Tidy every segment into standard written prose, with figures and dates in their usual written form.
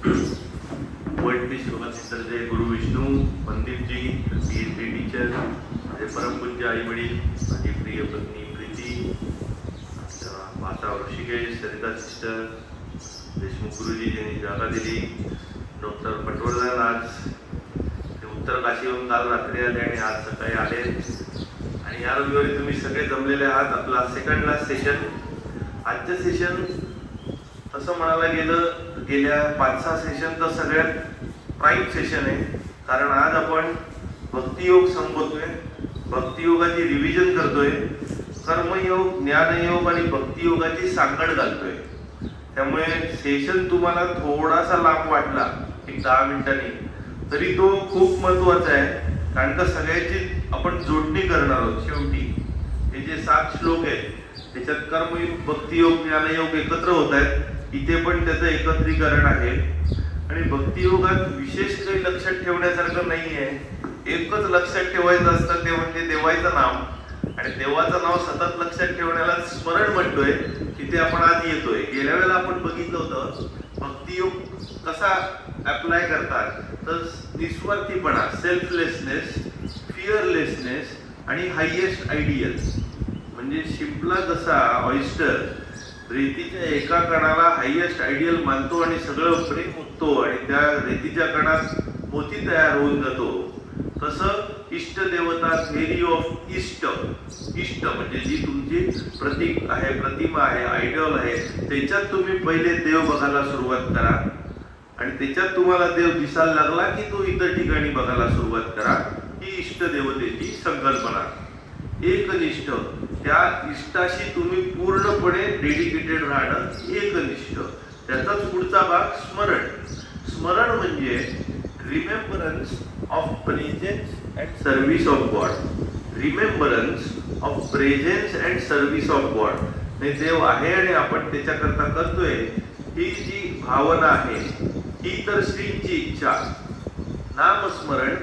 Poet yoga सेंटरचे गुरु Vishnu मंदिरजी, PhD teacher, माझे परमपूज्य आई वडील, माझी प्रिय पत्नी प्रीती, माता ऋषिकेश, सरिता सिस्टर, देशमुख गुरुजी ज्यांनी जागा दिली, डॉक्टर पटवर्धन आज ते उत्तर काशीहून काल रात्री आले आणि आज सकाळी आले आणि या रविवारी तुम्ही सगळे जमलेले आहात. आपला सेकंड लास्ट सेशन. आजचं सेशन तसं म्हणायला गेल्या 5-6 सेशन तर सगळ्यात प्राईम सेशन आहे, कारण आज आपण भक्तियोग संपवतोय, भक्तियोगाची रिव्हिजन करतोय, कर्मयोग, ज्ञानयोग आणि भक्तियोगाची सांगड घालतोय. त्यामुळे सेशन तुम्हाला थोडासा लांब वाटला एक 10 मिनिटांनी तरी तो खूप महत्वाचा आहे, कारण का सगळ्याची आपण जोडणी करणार आहोत. शेवटी हे जे 7 श्लोक आहेत त्याच्यात कर्मयोग, भक्तियोग, ज्ञानयोग एकत्र होत आहेत. इथे पण त्याचं एकत्रीकरण आहे आणि भक्तियोगात विशेष काही लक्षात ठेवण्यासारखं नाही आहे. एकच लक्षात ठेवायचं असतं ते म्हणजे देवाचं नाव, आणि देवाचं नाव सतत लक्षात ठेवण्याला स्मरण म्हणतोय. तिथे आपण आज येतोय. गेल्या वेळेला आपण बघितलं होतं भक्तियोग कसा अप्लाय करतात, तर निस्वार्थीपणा, सेल्फलेसनेस, फिअरलेसनेस आणि हायएस्ट आयडियल. म्हणजे शिंपला जसा ऑयस्टर रेतीच्या एका कणाला हायएस्ट आयडियल मानतो आणि सगळं प्रेम उठतो आणि त्या रेतीच्या कणात मोती तयार होऊन जातो, तसं इष्ट देवता, थेरी ऑफ इष्ट, इष्ट म्हणजे जी तुमची प्रतीक आहे, प्रतिमा आहे, आयडॉल आहे, त्याच्यात तुम्ही पहिले देव बघायला सुरुवात करा आणि त्याच्यात तुम्हाला देव दिसायला लागला की तो इतर ठिकाणी बघायला सुरुवात करा. ही इष्ट देवतेची संकल्पना. एकनिष्ठ, त्या इष्टाशी तुम्ही पूर्णपणे डेडिकेटेड राहणं एकनिष्ठ. त्याचाच पुढचा भाग स्मरण. स्मरण म्हणजे remembrance of presence and service of God. Remembrance of presence and service of God. हे देव आहे आणि आपण त्याच्याकरता करतोय, ही जी भावना आहे ही तर श्रींची इच्छा. नामस्मरण,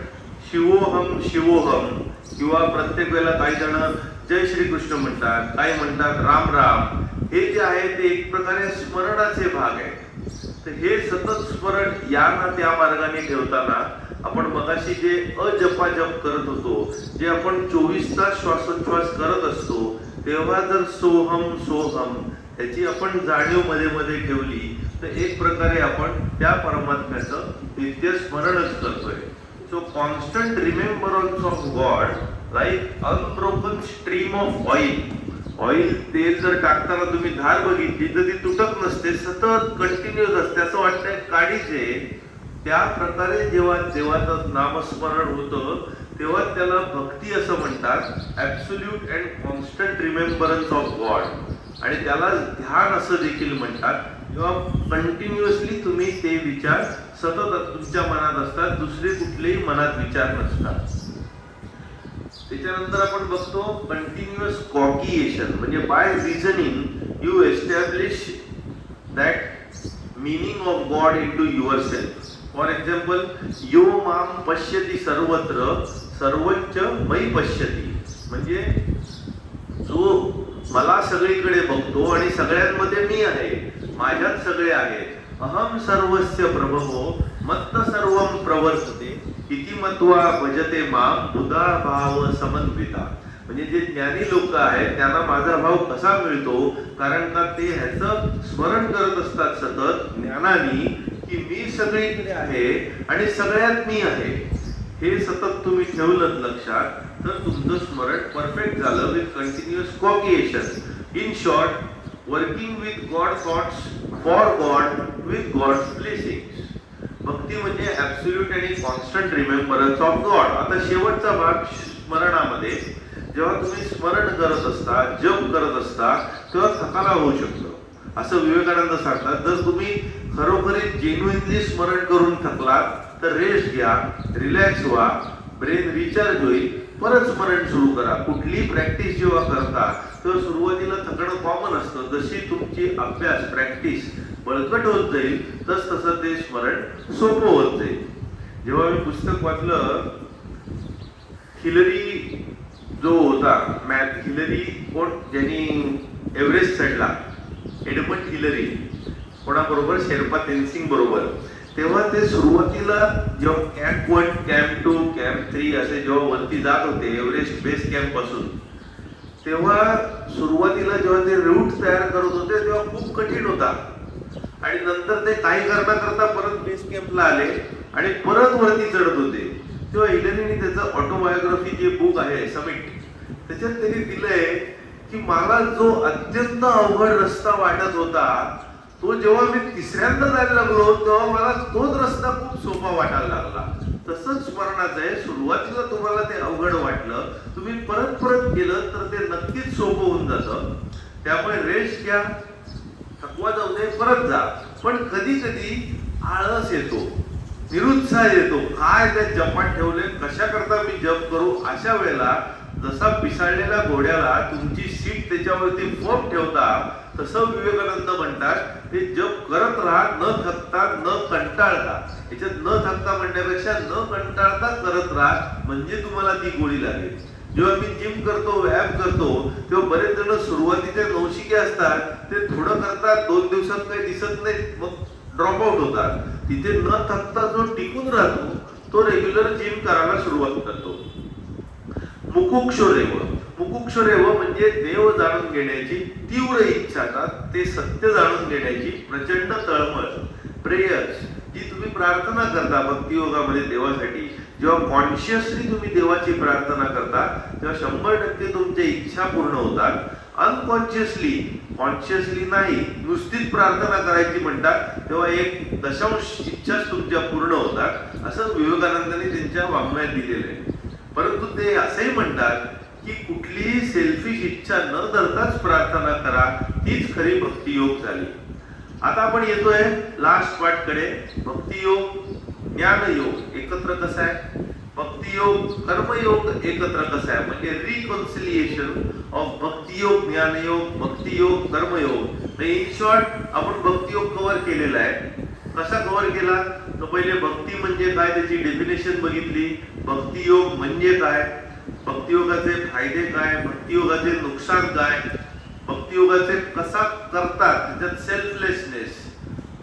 शिवोहम शिवोहम, किंवा प्रत्येक वेळेला काही जण जय श्री कृष्ण म्हणतात, काही म्हणतात राम राम. हे जे आहे ते एक प्रकारे स्मरणाचे भाग आहे. तर हे सतत स्मरण या ना त्या मार्गाने ठेवताना आपण मगाशी जे अजपाजप करत होतो, जे आपण 24 तास श्वासोच्छ्वास करत असतो, तेव्हा जर सोहम सोहम त्याची आपण जाणीव मध्ये मध्ये ठेवली तर एक प्रकारे आपण त्या परमात्म्याचं नित्य स्मरणच करतोय. So constant remembrance of God like unbroken stream of oil. Oil, तेल जर टाकताना तुम्ही धार बघितली तर ती तुटत नसते, सतत कंटिन्युअस असते, असं वाटतंय काढीचे. त्या प्रकारे जेव्हा देवाचं नामस्मरण होतं तेव्हा त्याला भक्ती असं म्हणतात, absolute and constant remembrance of God. आणि त्याला ध्यान असं देखील म्हणतात, जेव्हा कंटिन्युअसली तुम्ही ते विचार सतत तुमच्या मनात असतात, दुसरे कुठलेही मनात विचार नसतात. त्याच्यानंतर आपण बघतो कंटिन्युअस कॉगिएशन, म्हणजे by reasoning you establish that meaning of God into yourself. For example, यो माम पश्यती सर्वत्र सर्वंच मयी पश्यती. म्हणजे जो मला सगळीकडे बघतो आणि सगळ्यांमध्ये मी आहे, माझ्यात सगळे आहेत. अहम सर्वस्य प्रभवो मत्त सर्वं प्रवर्तते इति मत्वा भजते माम मुदा भाव समन्विता. म्हणजे जे ज्ञानी लोक आहेत त्यांना माझा भाव कसा मिळतो, कारण का ते ह्याचं स्मरण करत असतात सतत ज्ञानाने की मी सगळीकडे आहे आणि सगळ्यात मी आहे. हे सतत तुम्ही ठेवलं लक्षात तर तुमचं स्मरण परफेक्ट झालं with continuous cogitation. In short, working with God thoughts for God with God's blessings. भक्ती म्हणजे ऍब्सोल्यूट आणि कॉन्स्टंट रिमेंबरन्स ऑफ गॉड. आता शेवटचा भाग स्मरणामध्ये, जेव्हा तुम्ही स्मरण करत असता, जप करत असता, तेव्हा थकाला होऊ शकतो. असं विवेकानंद सांगतात, जर तुम्ही खरोखरी जेन्युइनली स्मरण करून थकलात तर रेस्ट घ्या, रिलॅक्स व्हा, ब्रेन रिचार्ज होईल, परत स्मरण सुरू करा. कुठली प्रॅक्टिस जेव्हा करता तेव्हा सुरुवातीला थकणं कॉमन असतं. जशी तुमची अभ्यास प्रॅक्टिस बळकट होत जाईल तसं ते स्मरण सोपं होत जाईल. जेव्हा मी पुस्तक वाचलं, हिलरी जो होता, मॅथ हिलरी, कोण ज्यांनी एव्हरेस्ट चढला, एडमंड हिलरी, कोणाबरोबर, शेर्पा तेनसिंग बरोबर. तेव्हा ते सुरुवातीला जेव्हा कॅम्प 1, कॅम्प 2, कॅम्प 3 असे जेव्हा वरती जात होते एव्हरेस्ट बेस कॅम्प पासून, तेव्हा सुरुवातीला जेव्हा ते रूट तयार करत होते तेव्हा खूप कठीण होता. आणि नंतर ते काही करता परत बेस कॅम्पला आले आणि परत वरती चढत होते. तेव्हा हिलरीने त्याचं ऑटोबायोग्राफी जे बुक आहे समिट, त्याच्यात त्यांनी दिलंय की मला जो अत्यंत अवघड रस्ता वाटत होता तो जेव्हा मी तिसऱ्यांदा जायला लागलो तेव्हा मला तोच रस्ता खूप सोपा वाटायला लागला. तसंच स्मरणाचं आहे, सुरुवातीला तुम्हाला ते अवघड वाटलं, तुम्ही परत परत केलं तर ते नक्कीच सोपं होऊन जातं. त्यामुळे रेस्ट घ्या, थकवा जाऊ दे, परत जा. पण कधी कधी आळस येतो, निरुत्साह येतो, काय त्या जपात ठेवले, कशा करता मी जप करू. अशा वेळेला जसा पिसाळलेल्या घोड्याला तुमची सीट त्याच्यावरती फर्म ठेवता, तसं विवेकानंद म्हणतात ते जप करत राहा, न थकता न कंटाळता. याच्यात न थकता म्हणण्यापेक्षा न कंटाळता करत राहा, म्हणजे तुम्हाला ती गोळी लागेल. जेव्हा मी जिम करतो, व्यायाम करतो, तेव्हा बरेच जण सुरुवातीचे नवशिके असतात, ते थोडं करतात, 2 दिवसात काही दिसत नाही, मग ड्रॉप आउट होतात. तिथे न थकता जो टिकून राहतो तो रेग्युलर जिम करायला सुरुवात करतो. मुकुक्षुरेव, मुकुक्षुरेव म्हणजे देव जाणून घेण्याची तीव्र इच्छा, ते सत्य जाणून घेण्याची प्रचंड तळमळ. प्रेयर्स, जी तुम्ही प्रार्थना करता भक्ती योगामध्ये देवासाठी, जेव्हा कॉन्शियसली तुम्ही देवाची प्रार्थना करता तेव्हा 100% तुमच्या इच्छा पूर्ण होतात. अनकॉन्शियसली, कॉन्शियसली नाही, नुसतीच प्रार्थना करायची म्हणतात तेव्हा 1.0 इच्छाच तुमच्या पूर्ण होतात, असं विवेकानंदांनी त्यांच्या वाङ्मयात दिलेलं आहे. परंतु ते असंही म्हणतात की कुठलीही सेल्फिश इच्छा न धरताच प्रार्थना करा, तीच खरी भक्तियोग झाली. आता आपण येतोय लास्ट पार्ट कडे. भक्तियोग, ज्ञानयोग एकत्र कसा आहे, भक्तियोग कर्मयोग एकत्र कसा आहे, म्हणजे रिकन्सिलिएशन ऑफ भक्तियोग, ज्ञानयोग, भक्तियोग, कर्मयोग. इन शॉर्ट आपण भक्तियोग कव्हर केलेला आहे. कसा कव्हर केला, तर पहिले भक्ती म्हणजे काय त्याची डेफिनेशन बघितली, भक्तियोग म्हणजे काय, भक्तियोगाचे फायदे काय, भक्तियोगाचे नुकसान काय, भक्तियोगाचे कसा करतात, त्याच्यात सेल्फलेसनेस,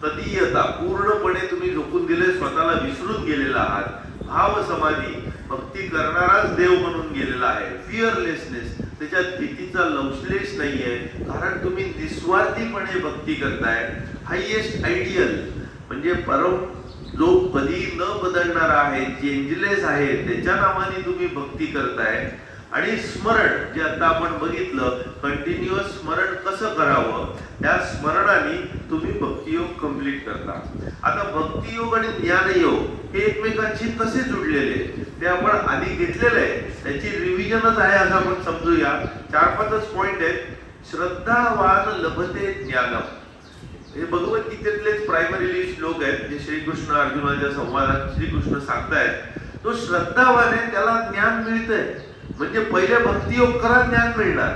तदीयता, पूर्णपणे तुम्ही झोकून दिले, स्वतःला विसरून गेलेला आहात, भाव समाधी, भक्ती करणाराच देव म्हणून गेलेला आहे, फिअरलेसनेस, त्याच्यात भीतीचा लवश्लेष नाहीये, कारण तुम्ही निस्वार्थीपणे भक्ती करताय. हायएस्ट आयडियल म्हणजे परम जो कधी न बदलणारा आहे, चेंजलेस आहे, त्याच्या नावाने तुम्ही भक्ती करताय. आणि स्मरण, जे आता आपण बघितलं, कंटिन्युअस स्मरण कसं करावं, त्या स्मरणाने तुम्ही भक्तियोग कंप्लीट करता. आता भक्तियोग आणि ज्ञानयोग हे एकमेकांशी कसे जुडलेले ते आपण आधी घेतलेलं आहे, त्याची रिव्हिजनच आहे असं आपण समजूया. 4-5 पॉइंट आहेत. श्रद्धावान लभते ज्ञानम, हे भगवद्गीतेतलेच प्रायमरीली श्लोक आहेत, जे श्रीकृष्ण अर्जुनाच्या संवादात श्रीकृष्ण सांगतायत. तो श्रद्धावान आहे त्याला ज्ञान मिळतंय, म्हणजे पहिले भक्तियोग करा, ज्ञान मिळणार,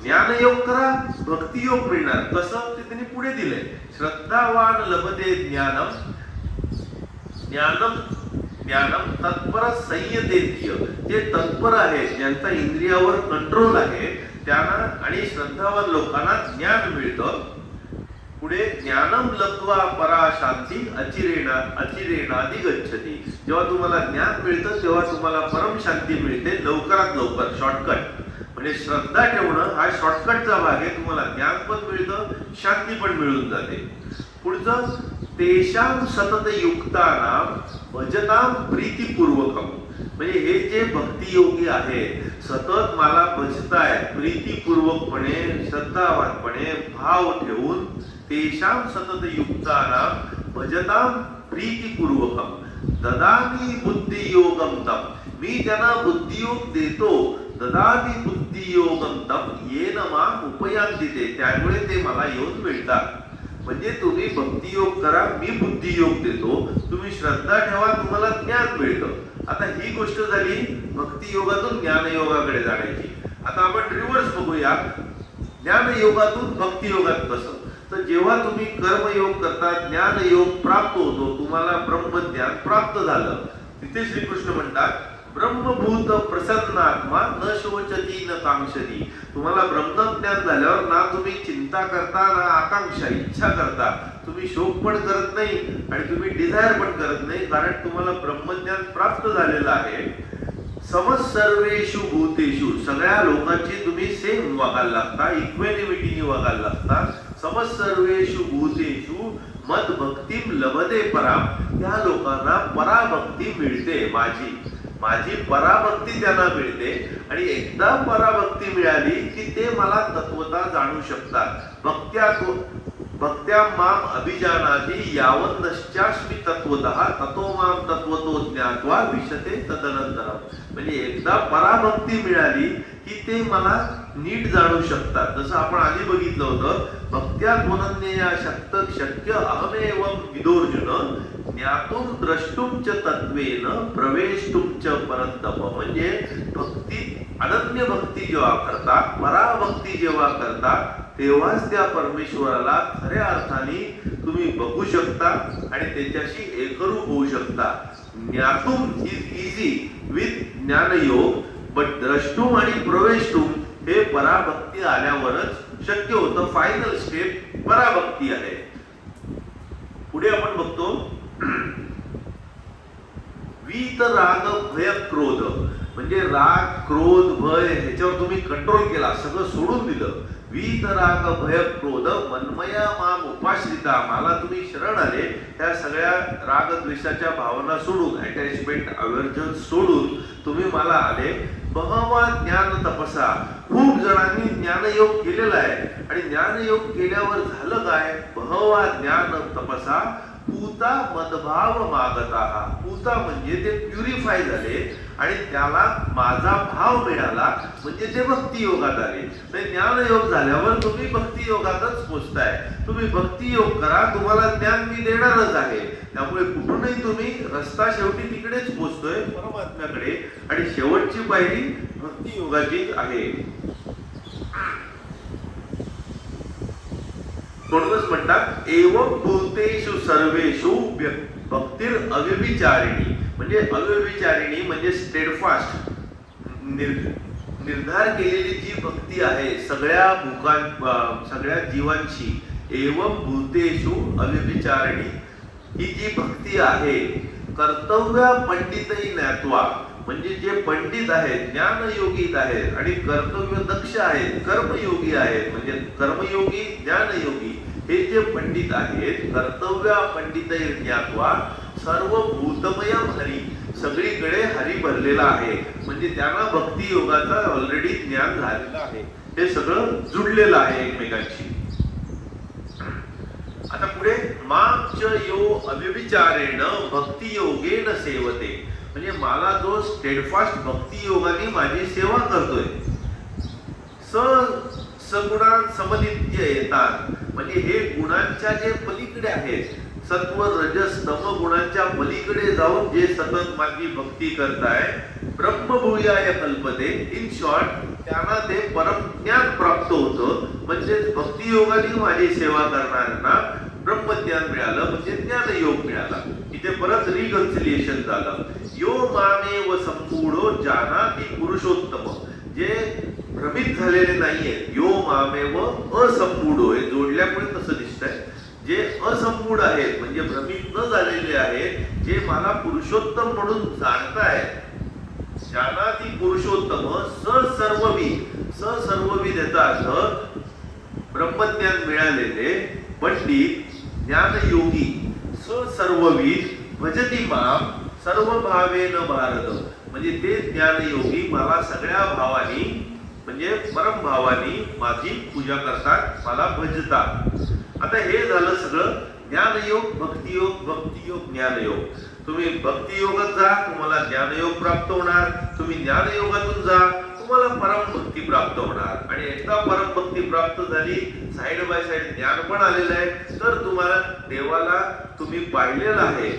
ज्ञानयोग करा, भक्तियोग मिळणार. कसं ते त्यांनी पुढे दिलंय, श्रद्धावान लभते ज्ञानम, ज्ञानम ज्ञानम तत्पर संयतेतीय, जे तत्पर आहे, ज्यांचा इंद्रियावर कंट्रोल आहे, त्यांना आणि श्रद्धावान लोकांना ज्ञान मिळतं. पुढे ज्ञानम लब्ध्वा परा शांती अचिरेणादि गच्छति, जेव्हा तुम्हाला ज्ञान मिळतं तेव्हा तुम्हाला परम शांती मिळते, लवकरात लवकर, शॉर्टकट. म्हणजे श्रद्धा ठेवणं हा शॉर्टकटचा भाग आहे, तुम्हाला ज्ञान पण मिळतं, शांती पण मिळून जाते. पुढचं, तेषां सतत युक्तानां भजतां प्रीतिपूर्वकम, म्हणजे हे जे भक्तियोगी आहेत, सतत मला भजतायत प्रीतिपूर्वकपणे, श्रद्धावानपणे, भाव ठेवून, तेषां सतत युक्तानां भजतां प्रीतिपूर्वकम ददामि बुद्धियोगम तम, मी त्यांना बुद्धियोग देतो, ददामि बुद्धियोगम तम येन माम उपयांती ते, त्यामुळे ते मला येऊन मिळतात. म्हणजे तुम्ही भक्तियोग करा, मी बुद्धियोग देतो, तुम्ही श्रद्धा ठेवा, तुम्हाला ज्ञान मिळतं. आता ही गोष्ट झाली भक्तियोगातून ज्ञानयोगाकडे जाण्याची. आता आपण रिव्हर्स बघूया, ज्ञानयोगातून भक्तियोगात कसं. तर जेव्हा तुम्ही कर्मयोग करता, ज्ञानयोग प्राप्त होतो, तुम्हाला ब्रह्मज्ञान प्राप्त झालं, तिथे श्रीकृष्ण म्हणतात ब्रह्मभूत प्रसन्नात्मा न शोचती न कांक्षती, तुम्हाला ब्रह्मज्ञान झाल्यावर ना तुम्ही चिंता करता ना आकांक्षा इच्छा करता, तुम्ही शोक पण करत नाही आणि तुम्ही डिझायर पण करत नाही, कारण तुम्हाला ब्रह्मज्ञान प्राप्त झालेलं आहे. समसर्वेषु भूतेषु, सगळ्या लोकांची तुम्ही सेम वागायला लागता, इक्वेनिमिटीने वागायला लागता. समसर्वेषु भूतेषु मद भक्तिम लभते पराम, त्या लोकांना पराभक्ती मिळते. माझी पराभक्ती त्यांना मिळते. आणि एकदा पराभक्ती मिळाली की ते मला तत्वता जाणू शकतात. भक्त्या माम अभिजानाति यावन्नश्चास्मि तत्वतः ततो माम तत्वतो ज्ञात्वा विशते तदनंतरम. म्हणजे एकदा पराभक्ती मिळाली की ते मला नीट जाणू शकतात. जसं आपण आधी बघितलं होतं, भक्त्या त्वनन्यया शक्य अहमेवं विदोर्जुन ज्ञातुम द्रष्टुम च तत्वेन प्रवेष्टुम च परंतप. म्हणजे भक्ती, अनन्य भक्ती जेव्हा करता, पराभक्ती जेव्हा करता, तेव्हाच त्या परमेश्वराला खऱ्या अर्थाने तुम्ही बघू शकता आणि त्याच्याशी एकरूप होऊ शकता. ज्ञातुम इज इझी विथ ज्ञानयोग, बट द्रष्टुम आणि प्रवेष्टुम हे पराभक्ती आल्यावरच शक्य होतं. फायनल स्टेप पराभक्ती आहे. पुढे आपण बघतो, वीत राग भय क्रोध, म्हणजे राग, क्रोध, भय ह्याच्यावर तुम्ही कंट्रोल केला, सगळं सोडून दिलं. वीत राग भय क्रोध मन्मया माम उपाश्रिता, मला तुम्ही शरण आले, त्या सगळ्या राग द्वेषाच्या भावना सोडून, अटॅचमेंट, अवर्जन सोडून तुम्ही मला आले. बहवा ज्ञान तपसा, खूप जणांनी ज्ञानयोग केलेला आहे आणि ज्ञानयोग केल्यावर झालं काय? बहवा ज्ञान तपसा पूता मदभाव मागता. पूता म्हणजे ते प्युरिफाय झाले आणि त्याला माझा भाव मिळाला, म्हणजे ते भक्ती योगात आले. ज्ञानयोग झाल्यावर तुम्ही भक्ती योगातच पोचताय. तुम्ही भक्ती योग करा, तुम्हाला ज्ञान मी देणारच आहे. त्यामुळे कुठूनही तुम्ही रस्ता शेवटी तिकडेच पोचतोय, परमात्म्याकडे. आणि शेवटची पायरी भक्ती योगाची आहे. म्हणूनच म्हणतात एवं भूतेषु सर्वेषु भक्तीर अव्यभिचारिणी. म्हणजे अव्यभिचारिणी म्हणजे स्टेडफास्ट, निर्धार केलेली जी भक्ती आहे सगळ्या जीवांची. एवं भूतेषु अव्यभिचारिणी ही जी भक्ती आहे, कर्तव्य पंडितही ज्ञात्वा, म्हणजे जे पंडित आहेत, ज्ञानयोगी आहेत आणि कर्तव्य दक्ष आहेत, कर्मयोगी आहेत, म्हणजे कर्मयोगी, ज्ञानयोगी हे जे पंडित आहेत, कर्तव्य पंडित ज्ञात्वा सर्व भूतमयम हरी, सगळीकडे हरी भरलेला आहे. म्हणजे त्यांना भक्ती योगाचा ऑलरेडी ज्ञान झालेलं आहे. हे सगळं जुडलेलं आहे एकमेकांशी. आता पुढे माच यो अव्यभिचारेण भक्ती योगेन सेवते, म्हणजे मला जो स्टेडफास्ट भक्ती योगाने माझी सेवा करतोय. सगुणा समनित्य येतात, म्हणजे हे गुणांच्या जे पलीकडे आहेत, सत्व रजस तम गुणांच्या पलीकडे जाऊन जे सतत माझी भक्ती करताय, ब्रह्मभूयाय कल्पते. इन शॉर्ट त्यांना ते परमज्ञान प्राप्त होतं. म्हणजे भक्ती योगाने माझी सेवा करणाऱ्यांना ब्रह्मज्ञान मिळालं, म्हणजे ज्ञानयोग मिळाला. इथे परत रिकन्सिलिएशन झालं. यो मामेव संपूढो जानाति पुरुषोत्तम, जे भ्रमित झालेले नाहीये. यो मामेव असंपूढो, हे जोडल्यामुळे तसं दिसतंय. जे असंपूढ आहेत म्हणजे भ्रमित न झालेले आहेत, जे मला पुरुषोत्तम म्हणून जाणतायत. जानाति पुरुषोत्तम सर्वविद याचा अर्थ ब्रह्मज्ञान मिळालेले पंडित, ज्ञानयोगी, सर्वविद भजती माम सर्व भावेन भारत, म्हणजे ते ज्ञानयोगी मला सगळ्या भावानी, म्हणजे परम भावानी माझी पूजा करतात, मला भजतात. आता हे झालं सगळं ज्ञानयोग, भक्तियोग, भक्तियोग, ज्ञानयोग. तुम्ही भक्तियोगात जा, तुम्हाला ज्ञानयोग प्राप्त होणार. तुम्ही ज्ञानयोगातून जा, तुम्हाला परम भक्ती प्राप्त होणार. आणि एकदा परम भक्ती प्राप्त झाली, साइड बाय साइड ज्ञान पण आलेलं आहे, तर तुम्हाला देवाला तुम्ही पाहिलेलं आहे,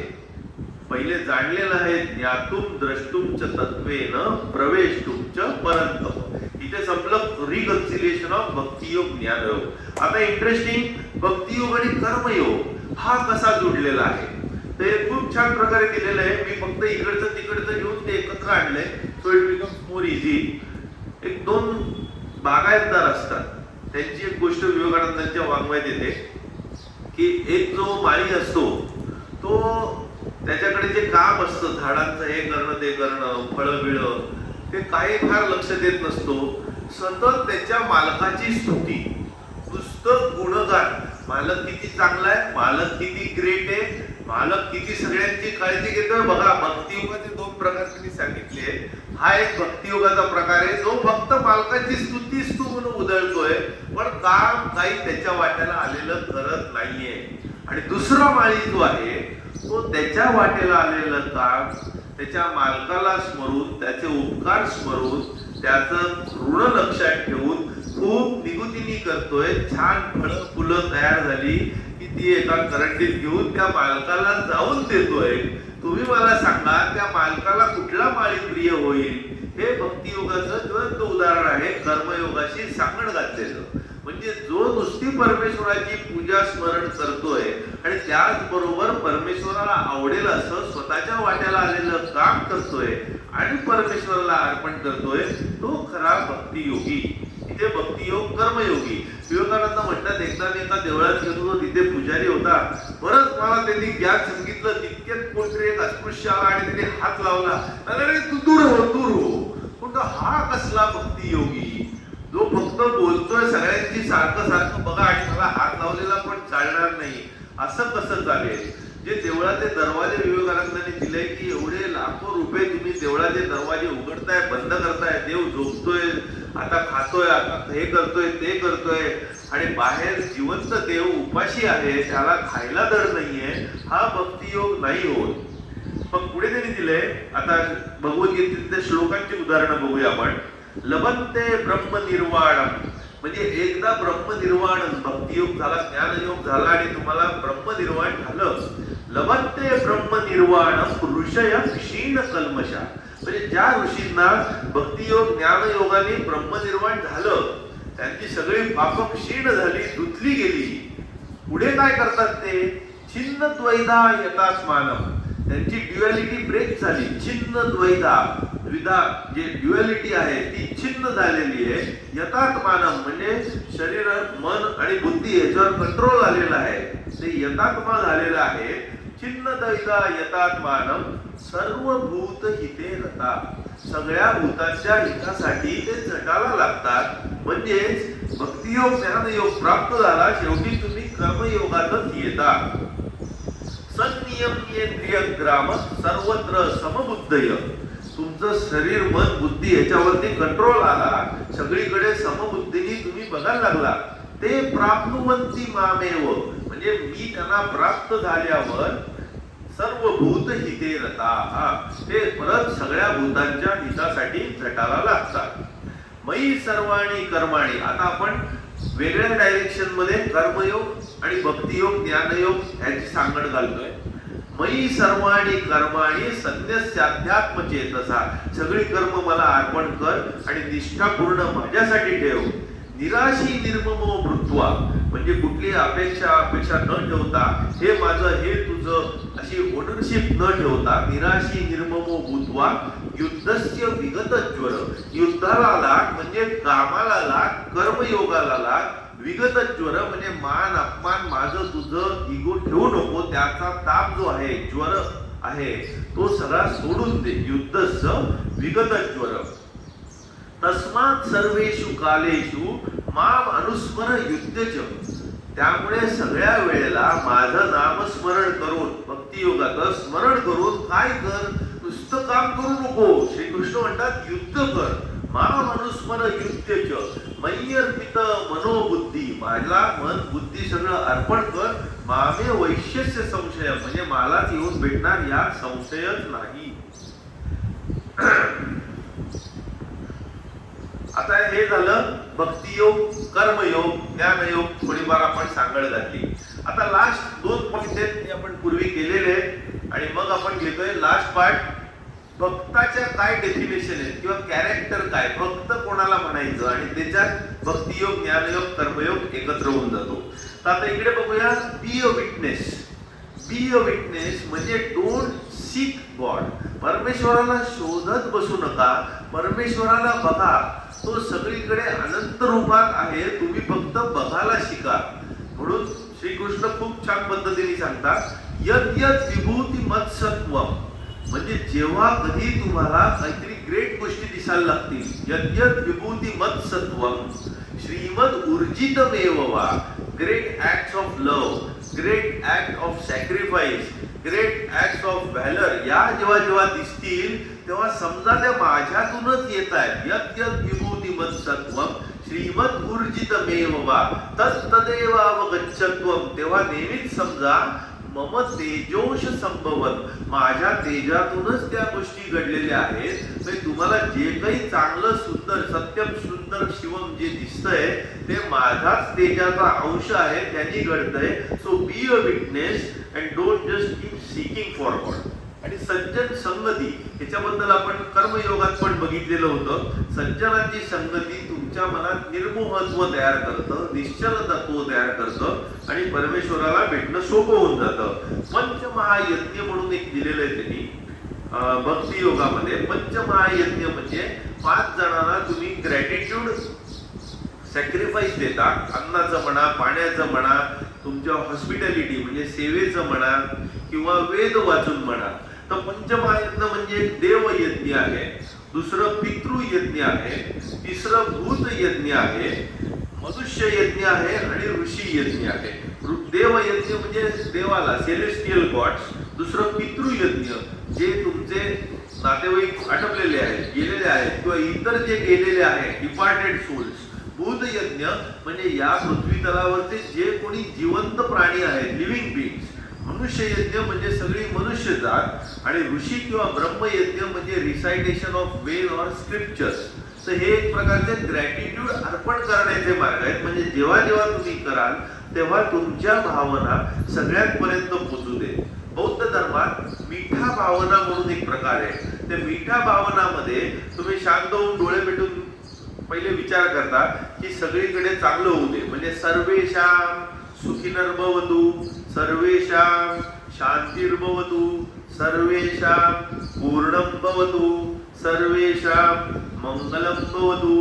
पहिले जाणलेलं आहे. ज्ञातुम द्रष्टुम च तत्वेन प्रवेष्टुम च परंतप. इथे संपलं रिकन्सिलिएशन ऑफ भक्तियोग, ज्ञानयोग. आता इंटरेस्टिंग, भक्तियोग आणि कर्मयोग हा कसा जोडलेला आहे ते खूप छान प्रकारे दिलेलं आहे. मी फक्त इकडचं तिकडचं घेऊन ते एकत्र आणलंय, so it becomes more easy. एक दोन बागायतदार असतात, त्यांची एक गोष्ट विवेकानंदांच्या वाङ्मयात येते की एक जो माळी असतो तो त्याच्याकडे जे काम असतं झाडांचं हे करणं ते करणं फळं बिळं ते काही फार लक्ष देत नसतो. सतत त्याच्या मालकाची स्तुती, नुसतं गुणगान, मालक किती चांगला आहे, मालक किती ग्रेट आहे, मालक किती सगळ्यांची काळजी घेतोय. बघा भक्तियोगाचे 2 प्रकार तुम्ही सांगितले. हा एक भक्तियोगाचा प्रकार आहे जो फक्त मालकाची स्तुतीच तू म्हणून उधळतोय पण काम काही त्याच्या वाट्याला आलेलं करत नाहीये. आणि दुसरा माळी जो आहे तो त्याच्या वाटेला आलेलं काम त्याच्या मालकाला स्मरून, त्याचे उपकार स्मरून, त्याचं ऋण लक्षात ठेवून खूप निगुतीने करतोय. छान फळं फुलं तयार झाली की ती एका करंडीत घेऊन त्या मालकाला जाऊन देतोय. तुम्ही मला सांगा त्या मालकाला कुठला माळी प्रिय होईल? हे भक्तियोगाचं ज्वलंत उदाहरण आहे कर्मयोगाशी सांगड घातलेलं. म्हणजे जो नुसती परमेश्वराची पूजा स्मरण करतोय आणि त्याचबरोबर परमेश्वराला आवडेल असं स्वतःच्या वाट्याला आलेलं काम करतोय आणि परमेश्वराला अर्पण करतोय तो खरा भक्तियोगी. इथे भक्तियोग कर्मयोगी. विवेकानंद म्हणतात एकदा मी एका देवळात गेलो होतो, तिथे पुजारी होता. परत मला त्यांनी ज्ञान सांगितलं तितक्यात कोणतरी एक अस्पृश्य आला आणि त्याने हात लावला. अरे तू दूर हो दूर हो. म्हणतो हा कसला भक्तियोगी जो फक्त बोलतोय सगळ्यांची सारखं सारखं बघा आणि मला हात लावलेला पण चालणार नाही असं कसं चालेल? जे देवळाचे दरवाजे विवेकानंदांनी दिले की एवढे लाखो रुपये तुम्ही देवळाचे दरवाजे उघडताय बंद करताय, देव झोपतोय, आता खातोय, आता हे करतोय ते करतोय आणि बाहेर जिवंत देव उपाशी आहे, त्याला खायला दर नाहीये, हा भक्तियोग नाही होत. मग पुढे त्यांनी दिले, आता भगवद्गीतेतल्या श्लोकांची उदाहरणं बघूया आपण. लभन्ते ब्रह्मनिर्वाणम, म्हणजे एकदा ब्रह्मनिर्वाण भक्तियोग झाला, ज्ञानयोग झाला आणि तुम्हाला ब्रह्मनिर्वाण झालं. लभन्ते ब्रह्मनिर्वाणम ऋषय क्षीण कल्मषा, म्हणजे ज्या ऋषींना भक्तियोग ज्ञानयोगाने ब्रह्मनिर्वाण झालं त्यांची सगळी पाप क्षीण झाली, धुतली गेली. पुढे काय करतात ते? छिन्न द्वैधा यथास्मानम, त्यांची ड्युअलिटी ब्रेक झाली. छिन्न द्वैधा, द्विधा जे ड्युअलिटी आहे ती छिन्न झालेली आहे. यथात्मानम म्हणजे शरीर मन आणि बुद्धी याच्यावर कंट्रोल आलेला आहे, ते यथात्मा झालेलं आहे. छिन्न द्वैधा यथात्मानम सर्वभूत हिते रता, सगळ्या भूतांच्या हितासाठी ते झटाला लागतात. म्हणजेच भक्तियोग ज्ञानयोग प्राप्त झाला, शेवटी तुम्ही कर्मयोगातच येता. संनियम्येंद्रिय ग्राम सर्वत्र समबुद्धय, तुमचं शरीर मन बुद्धी याच्यावरती कंट्रोल आला, सगळीकडे समबुद्धीने तुम्ही बघायला लागला. ते प्राप्नुवंती मामेव, म्हणजे मी त्यांना प्राप्त झाल्यावर सर्वभूत हिते रता, ते परत सगळ्या भूतांच्या हितासाठी झटाला लागतात. मयी सर्वाणी कर्माणी, आता आपण वेगळ्या डायरेक्शन मध्ये कर्मयोग आणि भक्तियोग ज्ञानयोग याची सांगड घालतोय. मयी सर्वाणी कर्माणी संन्यस्याध्यात्मचेतसा, सगळी कर्म मला अर्पण कर आणि निष्ठापूर्ण माझ्यासाठी ठेव. निराशी निर्ममो भूत्वा, म्हणजे कुठली अपेक्षा न ठेवता हे माझं हे तुझं अशी ओनरशिप न ठेवता निराशी निर्ममो भूत्वा युद्धस्य विगत ज्वर, युद्धाला लाग म्हणजे कामाला लाग, कर्मयोगाला लाग. विगत ज्वर म्हणजे मान अपमान माझं तुझं इगो ठेवू नको, त्याचा ताप जो आहे ज्वर आहे तो सगळा सोडून दे. युद्धस्य विगत ज्वर. तस्मात् सर्वेषु कालेषु माम अनुस्मर युद्धच, त्यामुळे सगळ्या वेळेला माझं नामस्मरण करून भक्तियोगाचं स्मरण करून काय कर, नुसतं काम करू नको. श्रीकृष्ण म्हणतात युद्ध कर. माम अनुस्मर युद्धच मय्यर्पित मनोबुद्धी, माझला मन बुद्धी सगळं अर्पण कर. मामे वैश्यस्य संशय, म्हणजे मलाच येऊन भेटणार यात संशयच नाही. आता हे झालं भक्तियोग कर्मयोग ज्ञानयोग, थोडीफार आपण सांगड घातली. आता लास्ट 2 पॉइंट आहेत ते आपण पूर्वी केलेले आहेत आणि मग आपण घेतोय लास्ट पार्ट. भक्ताच्या काय डेफिनेशन आहेत किंवा कॅरेक्टर काय, भक्त कोणाला म्हणायचं, आणि त्याच्यात भक्तियोग ज्ञानयोग कर्मयोग एकत्र होऊन जातो. तर आता इकडे बघूया, be a witness. Be a witness म्हणजे डोंट सीक गॉड, परमेश्वराला शोधत बसू नका, परमेश्वराला बघा, तो सगळीकडे अनंत रूपात आहे, तुम्ही फक्त बघायला शिका. म्हणून श्रीकृष्ण खूप छान पद्धतीने सांगतात, यद यद विभूती मत्सत्वम, म्हणजे जेव्हा कधी तुम्हाला काहीतरी ग्रेट गोष्टी दिसायला लागतील, यद यद विभूती मत्सत्वम श्रीमद ऊर्जितमेव वा, great acts of love, great act of sacrifice, great acts of valour, या जेव्हा जेव्हा दिसतील तेव्हा समजा त्या माझ्यातूनच येत आहेत. यद यद विभूती मत्सत्वम श्रीमद ऊर्जितमेव वा तत्तदेवावगच्छत्वम, तेव्हा नेहमीच समजा मम तेजोश संभवत, माझ्या तेजातूनच त्या गोष्टी घडलेल्या आहेत. म्हणजे तुम्हाला जे काही चांगलं सुंदर सत्यम सुंदर शिवम जे दिसतंय ते माझाच तेजाचा अंश आहे, त्यांनी घडतंय. So be a witness and don't just keep seeking for God. आणि सज्जन संगती, याच्याबद्दल आपण कर्मयोगात पण बघितलेलं होतं. सज्जनांची संगती तुमच्या मनात निर्मोहत्व तयार करतं, निश्चल तत्व तयार करतं आणि परमेश्वराला भेटणं सोपं होऊन जातं. पंचमहायज्ञ म्हणून एक दिलेलं आहे त्यांनी भक्ती योगामध्ये. पंचमहायज्ञ म्हणजे 5 जणांना तुम्ही ग्रॅटिट्यूड सॅक्रिफाईस देता, अन्नाचं म्हणा, पाण्याचं म्हणा, तुमच्या हॉस्पिटॅलिटी म्हणजे सेवेचं म्हणा किंवा वेद वाचून म्हणा. तर पंचमहायज्ञ म्हणजे एक देवयज्ञ आहे, दुसरं पितृयज्ञ आहे, तिसरं भूतयज्ञ आहे, मनुष्य यज्ञ आहे आणि ऋषी यज्ञ आहे. देवयज्ञ म्हणजे देवाला, सेलेस्टियल गॉड्स. दुसरं पितृयज्ञ जे तुमचे नातेवाईक आटपलेले आहेत, गेलेले आहेत किंवा इतर जे गेलेले आहेत डिपार्टेड सोल्स. भूतयज्ञ म्हणजे या पृथ्वी तलावरचे जे कोणी जिवंत प्राणी आहेत, लिव्हिंग बीइंग्स. मनुष्ययज्ञ म्हणजे सगळी मनुष्य जात. आणि ऋषी किंवा ब्रह्मयज्ञ म्हणजे recitation of Veda or scriptures. तर हे एक प्रकारचे ग्रॅटिट्यूड अर्पण करण्याचे मार्ग आहेत. म्हणजे जेव्हा जेव्हा तुम्ही कराल तेव्हा तुमच्या भावना सगळ्यांपर्यंत पोहोचू दे. बौद्ध धर्मात मिठा भावना म्हणून एक प्रकार आहे. त्या मिठा भावनामध्ये तुम्ही शांत होऊन डोळे मिटून पहिले विचार करता की सगळीकडे चांगलं होऊ दे. म्हणजे सर्वेषां सुखिनर्भवतु, सर्वेषां शांतिर्भवतु, सर्वेषां पूर्णं भवतु, सर्वेषां मंगलं भवतु.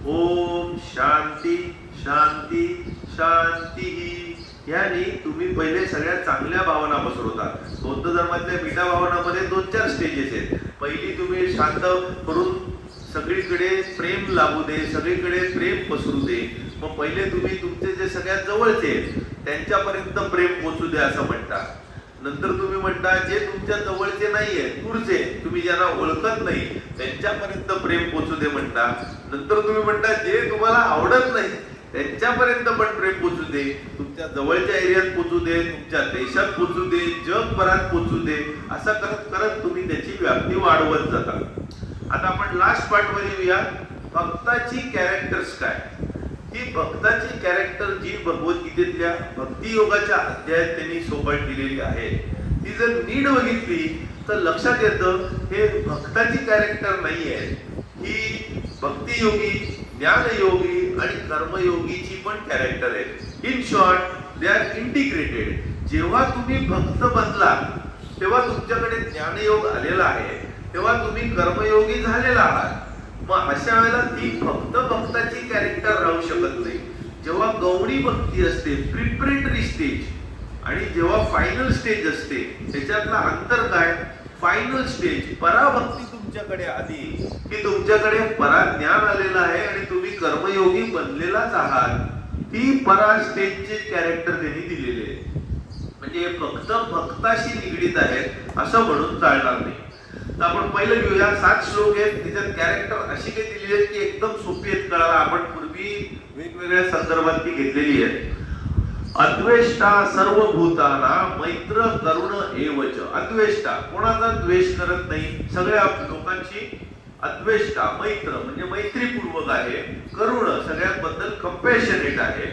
ओम शांती शांती शांती. यानी तुम्ही पहिले सगळ्या चांगल्या भावना पसरवतात. बौद्ध धर्मातल्या मिठा भावनामध्ये 2-4 स्टेजेस आहेत. पहिली तुम्ही शांत करून सगळीकडे प्रेम लागू दे, सगळीकडे प्रेम पसरू दे. मग पहिले तुम्ही तुमचे जे सगळ्यात जवळचे त्यांच्यापर्यंत प्रेम पोचू दे असं म्हणता. नंतर तुम्ही म्हणता जे तुमच्या जवळचे नाहीये, दूरचे, तुम्ही ज्यांना ओळखत नाही त्यांच्यापर्यंत प्रेम पोचू दे म्हणता. नंतर तुम्ही म्हणता जे तुम्हाला आवडत नाही त्यांच्यापर्यंत पण प्रेम पोचू दे. तुमच्या जवळच्या एरियात पोचू दे, तुमच्या देशात पोचू दे, जगभरात पोचू दे. असं करत करत तुम्ही त्याची व्याप्ती वाढवत जाता. आता आपण लास्ट पार्ट वर येऊया. भक्ताची कॅरेक्टर्स काय. ही भक्ताची कॅरेक्टर जी भगवद्गीतेतल्या भक्ती योगाच्या अध्यायात त्यांनी सोबत दिलेली आहे, ती जर नीट बघितली तर लक्षात येतं हे भक्ताची कॅरेक्टर नाही आहे. ही भक्ती योगी, ज्ञानयोगी आणि कर्मयोगीची पण कॅरेक्टर आहे. In short they are integrated. जेव्हा तुम्ही भक्त बनला तेव्हा तुमच्याकडे ज्ञानयोग आलेला आहे, तेव्हा तुम्ही कर्मयोगी झालेला आहात. मग अशा वेळेला ती फक्त भक्ताची कॅरेक्टर राहू शकत नाही. जेव्हा गौणी भक्ती असते, प्रिपरेटरी स्टेज, आणि जेव्हा फायनल स्टेज असते, त्याच्यातला अंतर काय. फायनल स्टेज पराभक्ती तुमच्याकडे आली की तुमच्याकडे पराज्ञान आलेलं आहे आणि तुम्ही कर्मयोगी बनलेलाच आहात. ती परा स्टेजचे कॅरेक्टर त्यांनी दिलेले आहे. म्हणजे फक्त भक्ताशी निगडीत आहेत असं म्हणून चालणार नाही. तर आपण पहिलं घेऊया. 7 श्लोक आहेत, त्याच्यात कॅरेक्टर अशी काही दिलेली आहेत की एकदम सोपी आहेत कळायला. आपण पूर्वी वेगवेगळ्या संदर्भात ती घेतलेली आहे. अद्वेष्टा सर्वभूताना मैत्र करुण एवच. अद्वेष्टा, कोणाचा द्वेष करत नाही, सगळ्या लोकांची अद्वेष्टा, मैत्र म्हणजे मैत्रीपूर्वक आहे. करुण, सगळ्यांबद्दल कंपॅशनेट आहे.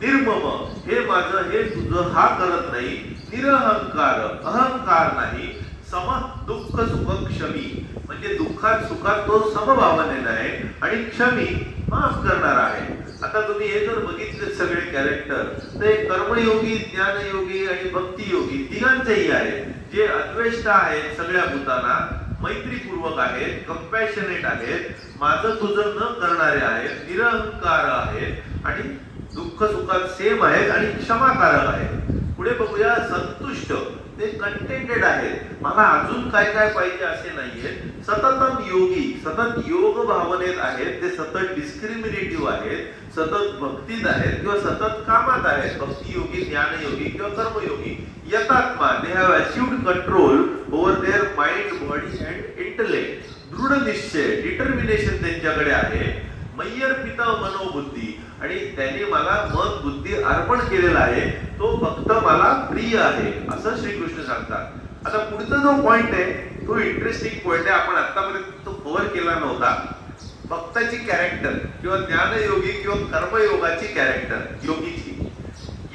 निर्मम, हे माझं हे तुझं हा करत नाही. निरहंकार, अहंकार नाही. सम दुःख सुख क्षमी, म्हणजे दुःखात सुखात तो समभावनेला आहे आणि क्षमी, माफ करणार आहे. आता तुम्ही हे जर बघितले सगळे कॅरेक्टर, ते कर्मयोगी, ज्ञानयोगी आणि भक्तियोगी तिघांचेही आहे. जे अद्वेष्टा आहेत, सगळ्या भूतांना मैत्रीपूर्वक आहेत, कंपॅशनेट आहेत, माझं तुझं न करणारे आहेत, निरहंकार आहेत आणि दुःख सुखात सेम आहेत आणि क्षमाकारक आहेत. पुढे बघूया संतुष्ट, ते कंटेंटेड आहेत. मला अजून काय काय पाहिजे असे नाहीये. सततम योगी, सतत योग भावनेत आहेत, ते सतत डिस्क्रिमिनेटिव्ह आहेत, सतत भक्तीत आहेत किंवा सतत कामात आहेत. भक्ती योगी, ज्ञान योगी किंवा कर्मयोगी. यतात्मा, they have achieved control over their mind, body and intellect. दृढ निश्चय, डिटर्मिनेशन त्यांच्याकडे आहे. मय्यर पिता मनोबुद्धी, आणि त्यांनी मला मन बुद्धी अर्पण केलेला आहे, तो भक्त मला प्रिय आहे, असं श्रीकृष्ण सांगतात. आता पुढचा जो पॉइंट आहे तो इंटरेस्टिंग पॉइंट आहे. आपण आतापर्यंत तो कव्हर केला नव्हता. भक्ताची कॅरेक्टर किंवा ज्ञानयोगी किंवा कर्मयोगाची कॅरेक्टर योगीची.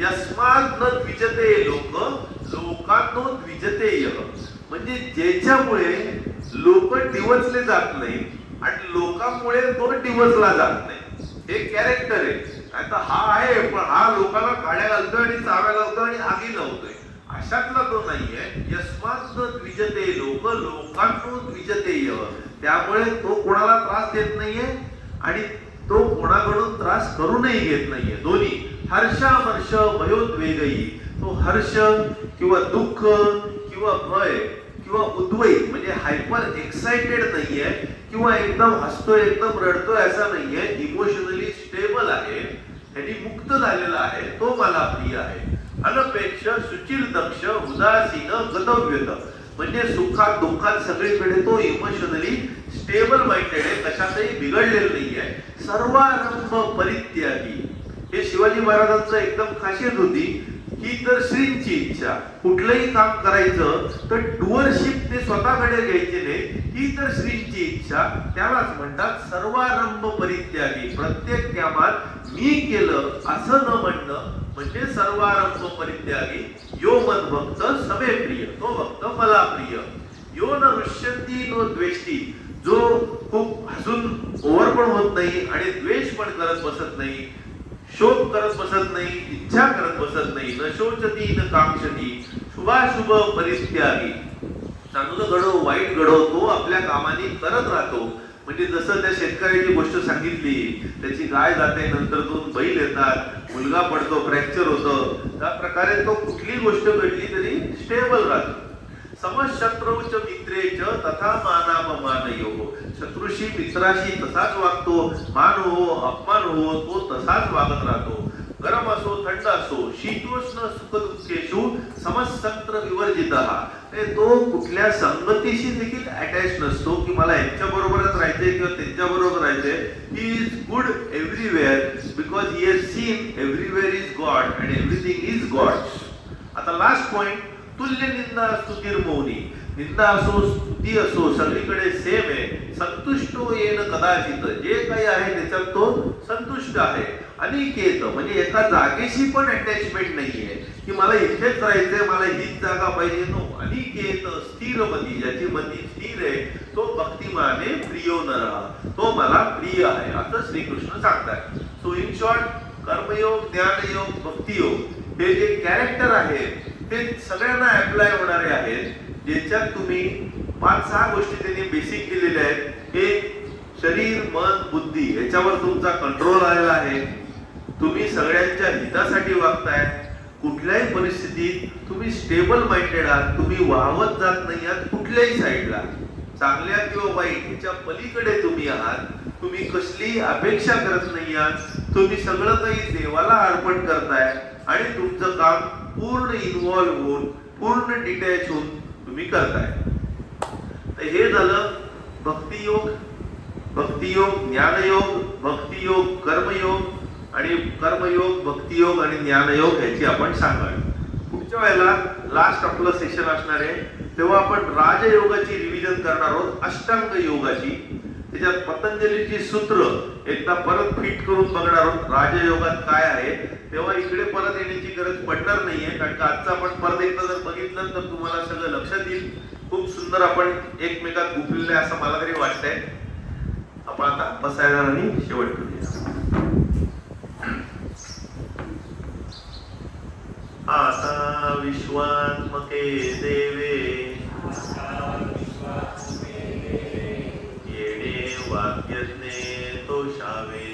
यस्मात् न द्विजते लोक, लोकांनो द्विजते यः. म्हणजे ज्याच्यामुळे लोक डिवचले जात नाही आणि लोकांमुळे तो डिवचला जात नाही, हे कॅरेक्टर आहे. आता हा आहे, पण हा लोकांना काड्या घालतोय आणि चाव्या लावतोय आणि आगी लावतोय, अशातला तो नाहीये. यस्मात् न द्विजते लोक, लोकांनो द्विजते यः. त्यामुळे तो कोणाला त्रास देत नाहीये आणि तो कोणाकडून त्रास करूनही घेत नाहीये. दोन्ही हर्षामर्ष भयोद्वेगही. तो हर्ष किंवा दुःख किंवा भय किंवा उद्वेग म्हणजे हायपर एक्साइटेड नाहीये किंवा एकदम हसतोय एकदम रडतोय असा नाहीये. इमोशनली स्टेबल आहे, त्यांनी मुक्त झालेला आहे, तो मला प्रिय आहे. अनपेक्ष, सुचिर दक्ष, उदासीन, गतव्यत. म्हणजे सुखात दुःखात सगळीकडे तो इमोशनली स्टेबल माइंडेड आहे, कशातही बिघडलेलं नाहीये. सर्वारंभ परित्यागी. हे शिवाजी महाराजांचं एकदम खासियत होती ही तर श्रींची इच्छा. कुठलंही काम करायचं तर डुअरशिप ते स्वतःकडे घ्यायचे नाही, ही तर श्रींची इच्छा. त्यालाच म्हणतात सर्वारंभ परित्यागी. प्रत्येक कामात मी केलं असं न म्हणणं म्हणजे सर्वारंभ परित्यागी. यो मद्भक्त समे प्रिय, तो भक्त मला प्रिय. यो न रुष्यंती नो द्वेष्टी. जो खूप हसून ओव्हर पण होत नाही आणि द्वेष पण करत बसत नाही, शोक करत बसत नाही, इच्छा करत बसत नाही. न शोचती न कांक्षती, शुभाशुभ परित्यागी. चांगलं घडो वाईट घडो तो आपल्या कामाने करत राहतो. म्हणजे जसं त्या शेतकऱ्याची गोष्ट सांगितली, त्याची गाय जाते, नंतर दोन बैल येतात, मुलगा पडतो, फ्रॅक्चर होतं, त्या प्रकारे तो कुठली गोष्ट घडली तरी स्टेबल राहतो. समशत्रूच मित्रेच तथा मानापमानयोः. शत्रूशी मित्राशी तसाच वागतो, मान हो अपमान हो तो तसाच वागत राहतो. गरम असो थंड असो, शीतोष्ण सुख दुःखेषु समसंत्र विवर्जितः. तो कुठल्या संगतीशी देखील अटॅच नसतो की मला यांच्या बरोबरच राहायचंय किंवा त्यांच्या बरोबर राहायचंय. He is good everywhere because he has seen everywhere is God and everything is God. आता लास्ट पॉइंट, तुल्य निंदा स्तुतीर मौनी. निंदा असो स्तुती असो सगळीकडे सेम आहे. संतुष्टो येन कदाचित. जे काही आहे त्याच्यात तो संतुष्ट आहे. अनिकेत म्हणजे एका जागेशी पण अटॅचमेंट नाहीये की मला इथेच राहायचंय, मला हीच जागा पाहिजे. नो, अनिकेत स्थिरमती. ज्याची मती स्थिर आहे तो भक्तिमाने प्रियो नरः, तो मला प्रिय आहे असं श्रीकृष्ण सांगतात. सो इन शॉर्ट, कर्मयोग, ज्ञानयोग, भक्तियोग हे जे कॅरेक्टर आहे ते सगळ्यांना अप्लाय होणारे आहेत. ज्याच्यात तुम्ही 5-6 गोष्टी त्यांनी बेसिक दिलेल्या आहेत. हे शरीर, मन, बुद्धी याच्यावर तुमचा कंट्रोल आलेला आहे. तुम्ही सगळ्यांच्या हितासाठी वागताय. कुठल्याही परिस्थितीत तुम्ही स्टेबल माइंडेड आहात. तुम्ही वाहवत जात नाही आहात कुठल्याही साईडला, चांगल्या किंवा वाईट ह्याच्या पलीकडे तुम्ही आहात. तुम्ही कसली अपेक्षा करत नाही आहात. तुम्ही सगळं काही देवाला अर्पण करताय आणि तुमचं काम पूर्ण इन्व्हॉल्व्ह होऊन, पूर्ण डिटॅच होऊन तुम्ही करताय. तर हे झालं भक्तियोग, भक्तियोग, ज्ञानयोग, भक्तियोग, कर्मयोग आणि कर्मयोग, भक्तियोग आणि ज्ञानयोग याची आपण सांगाल. पुढच्या वेळेला लास्ट आपलं सेशन असणार आहे तेव्हा आपण राजयोगाची रिव्हिजन करणार आहोत, अष्टांग योगाची. त्याच्यात पतंजलीची सूत्र एकदा परत फिट करून बघणार आहोत. राजयोगात काय आहे तेव्हा इकडे परत येण्याची गरज पडणार नाहीये, कारण का आजचं आपण परत एकदा जर बघितलं तर तुम्हाला सगळं लक्षात येईल. खूप सुंदर आपण एकमेकात गुंफलेले असं मला तरी वाटतंय. आपण आता बसायला आणि शेवट करूया. आता विश्वात्मके देवे येणे वाक्यज्ञे तोषावे.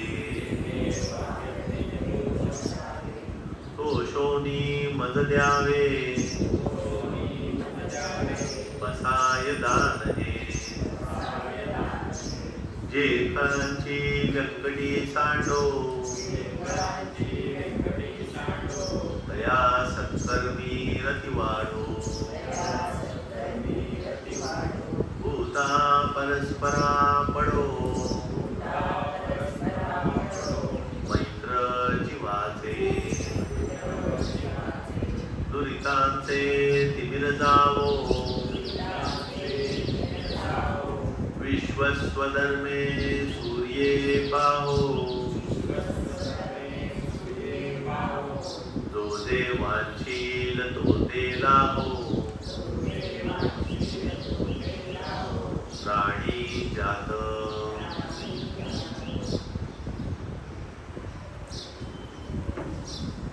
दोषोनी मज द्यावे बसाय दान हे जे खरांची व्यंकटी सांडो दया सत्कर्मी रती वाढो भूता परस्परा पडो मैत्र जीवाचे दुरितांचे तिमिर जावो विश्वस्वधर्मे सूर्ये पाहो जो देवांशील तो ते लाहो